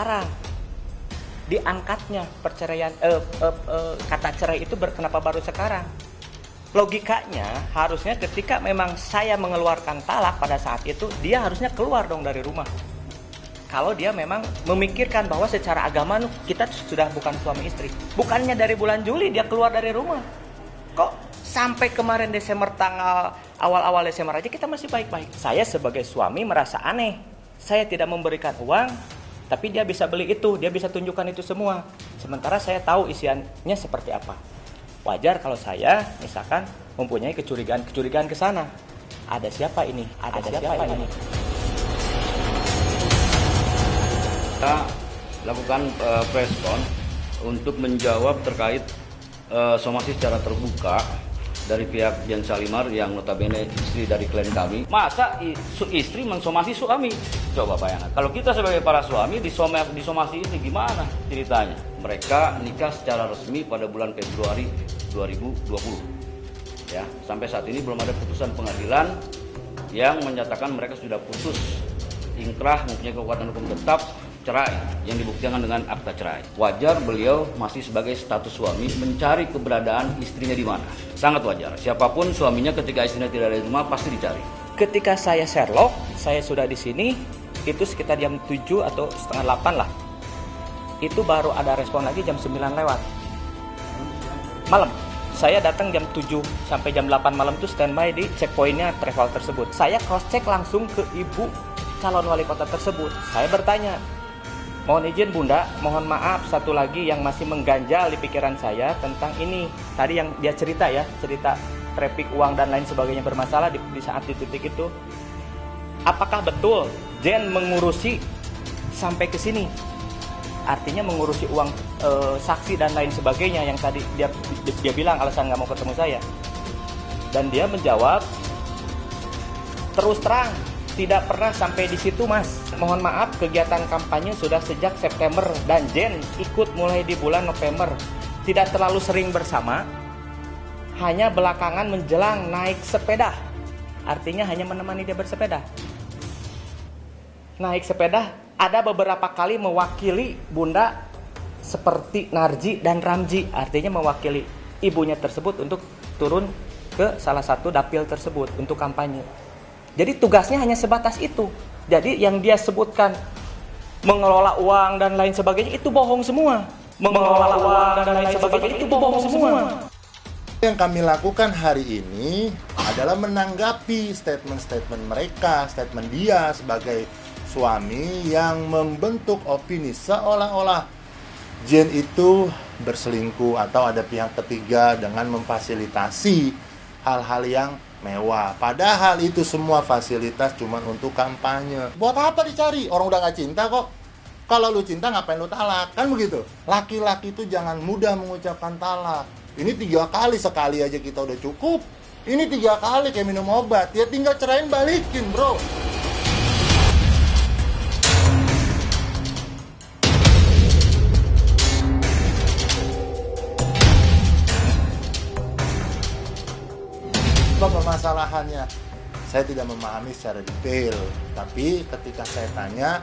sekarang diangkatnya perceraian kata cerai itu kenapa baru sekarang? Logikanya harusnya ketika memang saya mengeluarkan talak pada saat itu, dia harusnya keluar dong dari rumah. Kalau dia memang memikirkan bahwa secara agama kita sudah bukan suami istri. Bukannya dari bulan Juli dia keluar dari rumah. Kok sampai kemarin Desember, tanggal awal-awal Desember aja kita masih baik-baik. Saya sebagai suami merasa aneh. Saya tidak memberikan uang, tapi dia bisa beli itu, dia bisa tunjukkan itu semua. Sementara saya tahu isiannya seperti apa. Wajar kalau saya misalkan mempunyai kecurigaan ke sana. Ada siapa ini? Ada siapa ini? Kita lakukan press con untuk menjawab terkait somasi secara terbuka dari pihak Jen Salimar yang notabene istri dari klien kami. Masa istri mensomasi suami? Coba bayangkan. Kalau kita sebagai para suami disomasi istri gimana ceritanya? Mereka nikah secara resmi pada bulan Februari 2020. Ya, sampai saat ini belum ada putusan pengadilan yang menyatakan mereka sudah putus ingkrah, mempunyai kekuatan hukum tetap, cerai yang dibuktikan dengan akta cerai. Wajar beliau masih sebagai status suami mencari keberadaan istrinya di mana. Sangat wajar. Siapapun suaminya ketika istrinya tidak ada di rumah pasti dicari. Ketika saya Sherlock, saya sudah di sini, itu sekitar jam 7 atau setengah 8 lah. Itu baru ada respon lagi jam 9 lewat. Malam. Saya datang jam 7 sampai jam 8 malam itu standby di checkpointnya travel tersebut. Saya cross check langsung ke ibu calon wali kota tersebut. Saya bertanya, mohon izin Bunda, mohon maaf satu lagi yang masih mengganjal di pikiran saya tentang ini. Tadi yang dia cerita traffic uang dan lain sebagainya bermasalah di saat di titik itu. Apakah betul Jen mengurusi sampai ke sini? Artinya mengurusi uang saksi dan lain sebagainya yang tadi dia bilang alasan nggak mau ketemu saya. Dan dia menjawab, terus terang tidak pernah sampai di situ Mas. Mohon maaf, kegiatan kampanye sudah sejak September dan Jen ikut mulai di bulan November. Tidak terlalu sering bersama, hanya belakangan menjelang naik sepeda. Artinya hanya menemani dia bersepeda. Naik sepeda ada beberapa kali mewakili Bunda seperti Narji dan Ramji. Artinya mewakili ibunya tersebut untuk turun ke salah satu dapil tersebut untuk kampanye. Jadi tugasnya hanya sebatas itu. Jadi yang dia sebutkan mengelola uang dan lain sebagainya itu bohong semua. Mengelola uang dan lain sebagainya itu bohong semua. Yang kami lakukan hari ini adalah menanggapi statement-statement mereka, statement dia sebagai suami yang membentuk opini seolah-olah Jen itu berselingkuh atau ada pihak ketiga dengan memfasilitasi hal-hal yang mewah. Padahal itu semua fasilitas cuma untuk kampanye. Buat apa dicari? Orang udah gak cinta kok. Kalau lu cinta ngapain lu talak? Kan begitu. Laki-laki itu jangan mudah mengucapkan talak. Ini 3 kali, sekali aja kita udah cukup. Ini 3 kali kayak minum obat. Ya tinggal cerain balikin bro. Permasalahannya saya tidak memahami secara detail, tapi ketika saya tanya,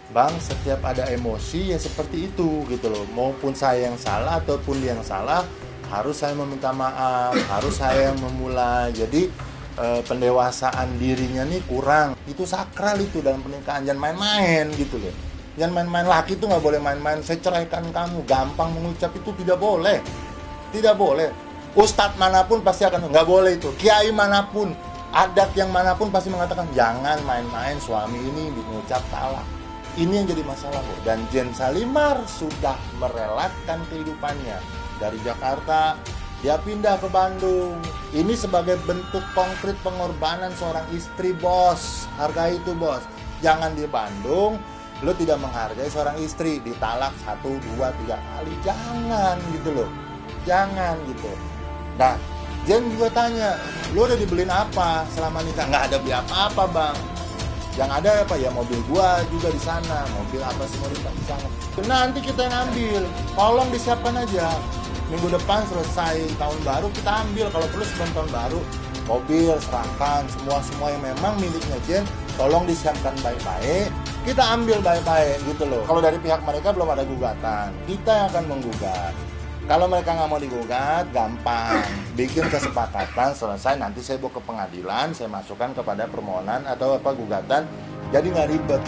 Bang, setiap ada emosi ya seperti itu gitu loh, maupun saya yang salah ataupun dia yang salah, harus saya meminta maaf, harus saya yang memulai. Jadi pendewasaan dirinya nih kurang, itu sakral itu dalam pernikahan. Jangan main-main gitu loh, jangan main-main. Laki itu nggak boleh main-main, saya ceraikan kamu, gampang mengucap itu tidak boleh, tidak boleh. Ustadz manapun pasti akan, nggak boleh itu. Kiai manapun, adat yang manapun pasti mengatakan jangan main-main suami ini mengucap talak. Ini yang jadi masalah loh. Dan Jen Salimar sudah merelakan kehidupannya dari Jakarta, dia pindah ke Bandung. Ini sebagai bentuk konkret pengorbanan seorang istri, bos. Hargai itu bos. Jangan di Bandung lo tidak menghargai seorang istri, ditalak 1, 2, 3 kali. Jangan gitu loh, jangan gitu. Nah, Jen juga tanya, lo udah dibeliin apa selama nikah? Nggak ada beli apa-apa bang. Yang ada apa ya, mobil gua juga di sana, mobil apa semua di sana. Nanti kita yang ambil, tolong disiapkan aja. Minggu depan selesai tahun baru kita ambil, kalau perlu sebelum tahun baru mobil serahkan semua yang memang miliknya Jen, tolong disiapkan baik-baik. kita ambil baik-baik gitu loh. Kalau dari pihak mereka belum ada gugatan, kita yang akan menggugat. Kalau mereka nggak mau digugat, gampang. Bikin kesepakatan, selesai, nanti saya bawa ke pengadilan, saya masukkan kepada permohonan atau gugatan. Jadi nggak ribet.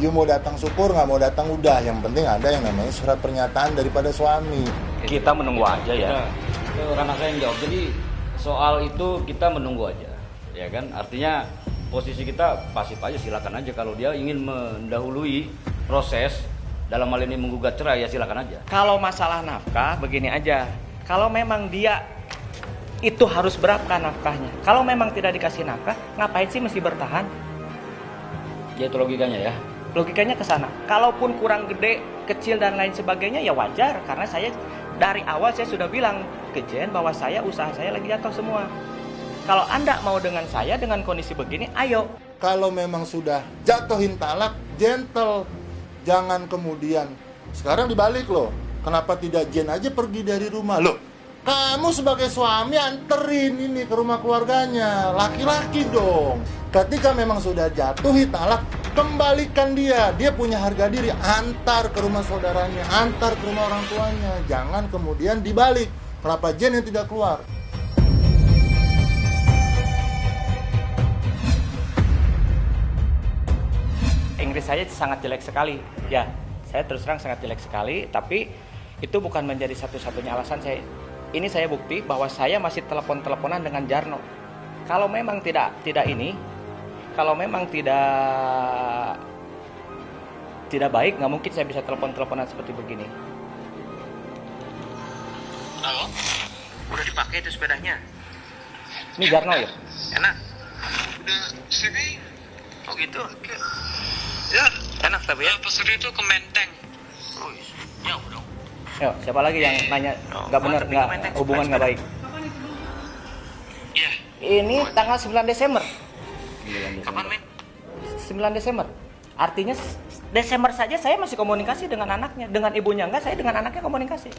You mau datang syukur, nggak mau datang udah. Yang penting ada yang namanya surat pernyataan daripada suami. Kita menunggu aja ya. Karena saya yang jawab. Jadi soal itu kita menunggu aja, ya kan? Artinya posisi kita pasif aja, silakan aja. Kalau dia ingin mendahului proses dalam hal ini menggugat cerai, ya silakan aja. Kalau masalah nafkah begini aja. Kalau memang dia itu harus berapa nafkahnya? Kalau memang tidak dikasih nafkah, ngapain sih mesti bertahan? Ya itu logikanya ya. Logikanya ke sana. Kalaupun kurang gede, kecil dan lain sebagainya ya wajar, karena saya dari awal saya sudah bilang ke Jen bahwa usaha saya lagi jatuh semua. Kalau Anda mau dengan saya dengan kondisi begini, ayo. Kalau memang sudah jatuhin talak, gentle. Jangan kemudian, sekarang dibalik loh. Kenapa tidak Jen aja pergi dari rumah? Loh, kamu sebagai suami anterin ini ke rumah keluarganya. Laki-laki dong. Ketika memang sudah jatuhi talak, kembalikan dia. Dia punya harga diri. Antar ke rumah saudaranya, antar ke rumah orang tuanya. Jangan kemudian dibalik. Kenapa Jen yang tidak keluar? Inggris saya sangat jelek sekali. Ya, saya terus terang sangat jelek sekali, tapi itu bukan menjadi satu-satunya alasan saya. Ini saya bukti bahwa saya masih telepon-teleponan dengan Jarno. Kalau memang tidak baik, nggak mungkin saya bisa telepon-teleponan seperti begini. Halo? Udah dipakai itu sepedanya? Ini Jarno ya? Enak. Udah sini. Oh gitu? Ya, Enak tapi ya? pesan itu ke Menteng. Oh, jauh dong. Yo, siapa lagi yang nanya nggak benar, nggak hubungan nggak baik? Iya. Ini tanggal 9 Desember. Kapan, Men? 9 Desember. Artinya Desember saja saya masih komunikasi dengan anaknya, dengan ibunya enggak, saya dengan anaknya komunikasi.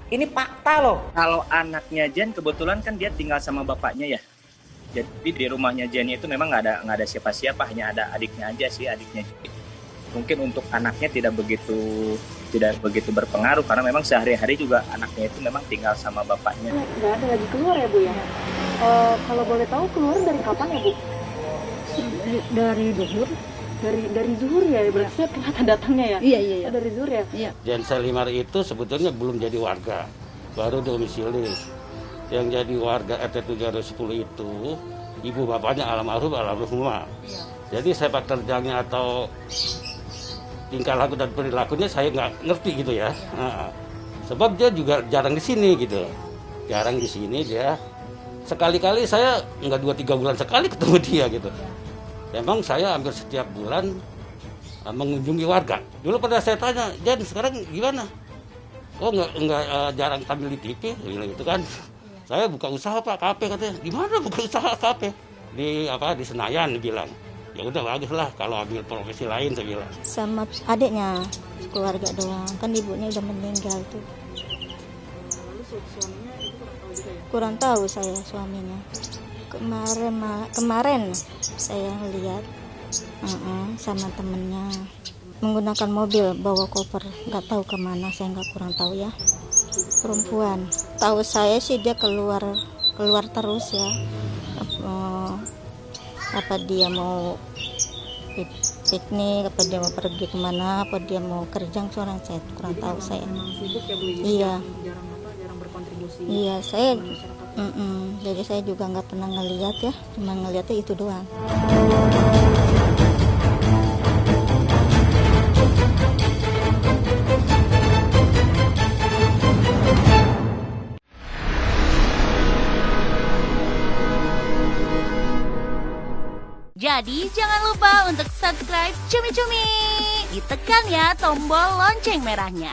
Ini fakta loh. Kalau anaknya Jen kebetulan kan dia tinggal sama bapaknya ya. Jadi di rumahnya Jen itu memang nggak ada siapa-siapa, hanya ada adiknya aja sih, adiknya. Mungkin untuk anaknya tidak begitu berpengaruh karena memang sehari-hari juga anaknya itu memang tinggal sama bapaknya. Nggak ada lagi keluar ya Bu ya? Kalau boleh tahu keluar dari kapan ya Bu? Dari zuhur. Dari zuhur ya, berarti saya kelihatan datangnya ya? Iya. Dari zuhur ya? Iya. Jen Salimar itu sebetulnya belum jadi warga, baru domisili. Yang jadi warga RT 710 itu ibu bapaknya almarhumah. Jadi sepak terjangnya atau tingkah laku dan perilakunya saya nggak ngerti gitu ya. Sebab dia juga jarang di sini gitu, jarang di sini dia. Sekali-kali saya nggak 2-3 bulan sekali ketemu dia gitu. Memang saya hampir setiap bulan mengunjungi warga. Dulu pada saya tanya, Jan sekarang gimana? Oh nggak jarang tampil di TV, bilang gitu kan. Saya buka usaha Pak, kafe katanya. Gimana buka usaha kafe? Di Senayan dibilang. Ya udah bagus lah kalau ambil profesi lain saya bilang. Sama adiknya, keluarga doang. Kan ibunya udah meninggal tuh. Lalu suaminya itu kurang tahu juga ya? Kurang tahu saya suaminya. Kemarin saya lihat sama temennya menggunakan mobil bawa koper, nggak tahu kemana, saya kurang tahu ya. Perempuan, tahu saya sih dia keluar terus ya. Apa dia mau piknik, apa dia mau pergi kemana, apa dia mau kerja, seorang saya kurang tahu saya. Sibuk ya Bu ya? Iya. Jarang berkontribusi. Iya, saya jadi saya juga nggak pernah ngelihat ya, cuma ngelihatnya itu doang. Jadi jangan lupa untuk subscribe Cumi Cumi. Ditekan ya tombol lonceng merahnya.